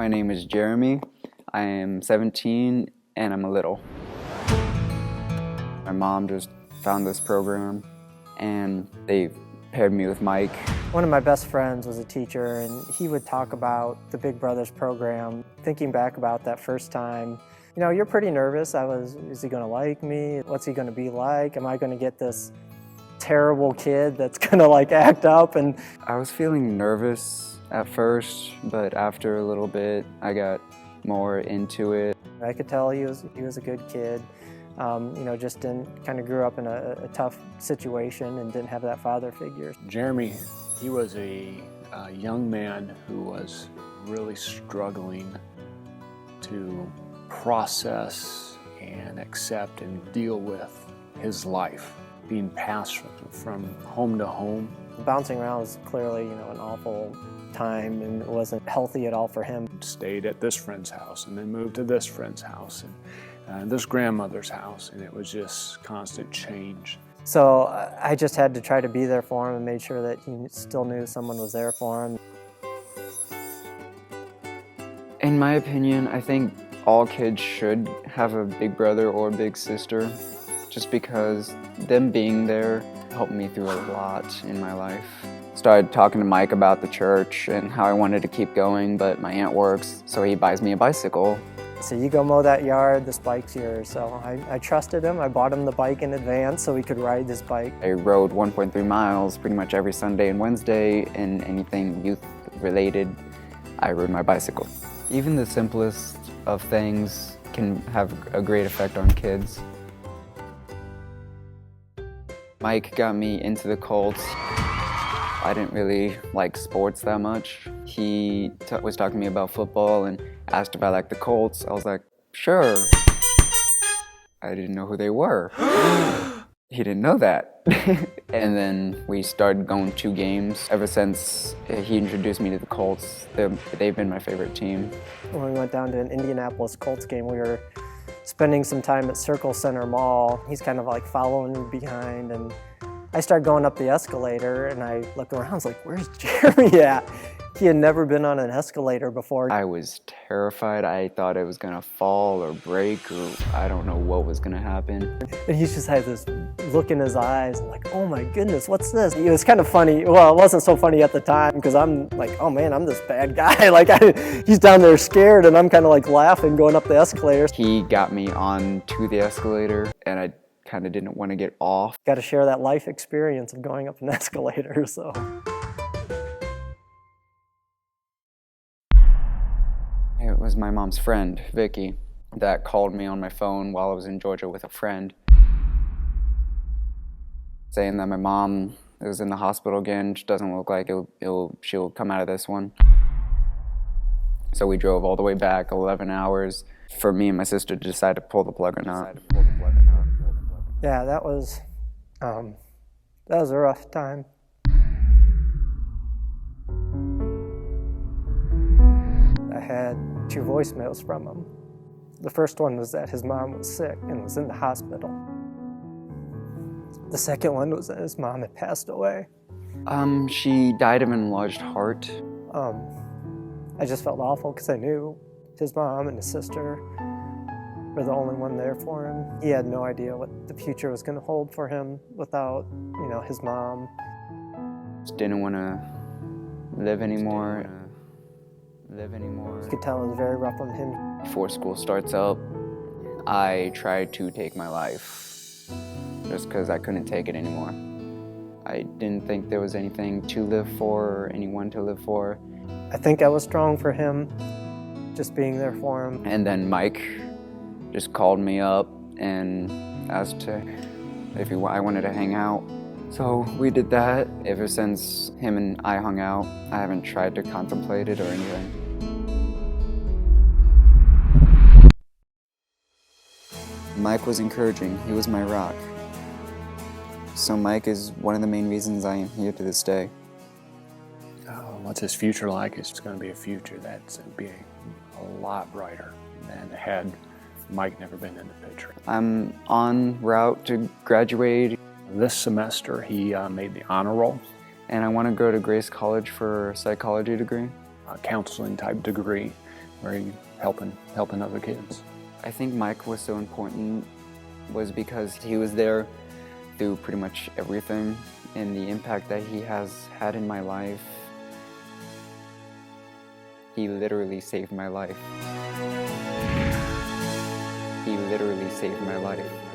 My name is Jeremy. I am 17 and I'm a little. My mom just found this program and they paired me with Mike. One of my best friends was a teacher and he would talk about the Big Brothers program. Thinking back about that first time, you know, you're pretty nervous. Is he gonna like me? What's he gonna be like? Am I gonna get this terrible kid that's gonna like act up? And I was feeling nervous at first, but after a little bit, I got more into it. I could tell he was a good kid. You know, just kind of grew up in a tough situation and didn't have that father figure. Jeremy, he was a young man who was really struggling to process and accept and deal with his life, being passed from home to home. Bouncing around was clearly, you know, an awful time, and it wasn't healthy at all for him. Stayed at this friend's house and then moved to this friend's house and this grandmother's house, and it was just constant change. So I just had to try to be there for him and made sure that he still knew someone was there for him. In my opinion, I think all kids should have a big brother or big sister, just because them being there helped me through a lot in my life. Started talking to Mike about the church and how I wanted to keep going, but my aunt works, so he buys me a bicycle. So you go mow that yard, this bike's yours. So I trusted him. I bought him the bike in advance so he could ride this bike. I rode 1.3 miles pretty much every Sunday and Wednesday, and anything youth related, I rode my bicycle. Even the simplest of things can have a great effect on kids. Mike got me into the Colts. I didn't really like sports that much. He was talking to me about football and asked if I liked the Colts. I was like, sure. I didn't know who they were. He didn't know that. And then we started going to games. Ever since he introduced me to the Colts, they've been my favorite team. When we went down to an Indianapolis Colts game, we were spending some time at Circle Center Mall. He's kind of like following me behind, and I started going up the escalator and I looked around, I was like, where's Jeremy at? He had never been on an escalator before. I was terrified. I thought it was gonna fall or break, or I don't know what was gonna happen. And he just had this look in his eyes, like, oh my goodness, what's this? It was kind of funny. Well, it wasn't so funny at the time because I'm like, oh man, I'm this bad guy. Like, he's down there scared and I'm kind of like laughing going up the escalator. He got me onto the escalator and I kind of didn't want to get off. Got to share that life experience of going up an escalator, so. It was my mom's friend, Vicky, that called me on my phone while I was in Georgia with a friend, saying that my mom is in the hospital again. She doesn't look like she'll come out of this one. So we drove all the way back, 11 hours, for me and my sister to decide to pull the plug or not. Yeah, that was a rough time. I had 2 voicemails from him. The first one was that his mom was sick and was in the hospital. The second one was that his mom had passed away. She died of an enlarged heart. I just felt awful because I knew his mom and his sister were the only one there for him. He had no idea what the future was going to hold for him without, you know, his mom. Just didn't want to live anymore. You could tell it was very rough on him. Before school starts up, I tried to take my life just because I couldn't take it anymore. I didn't think there was anything to live for or anyone to live for. I think I was strong for him, just being there for him. And then Mike just called me up and asked if I wanted to hang out. So we did that. Ever since him and I hung out, I haven't tried to contemplate it or anything. Mike was encouraging. He was my rock. So Mike is one of the main reasons I am here to this day. What's his future like? It's going to be a future that's going to be a lot brighter than had Mike never been in the picture. I'm en route to graduate. This semester, he made the honor roll. And I want to go to Grace College for a psychology degree. A counseling type degree Where are you helping other kids? I think Mike was so important was because he was there through pretty much everything, and the impact that he has had in my life. He literally saved my life. He literally saved my life.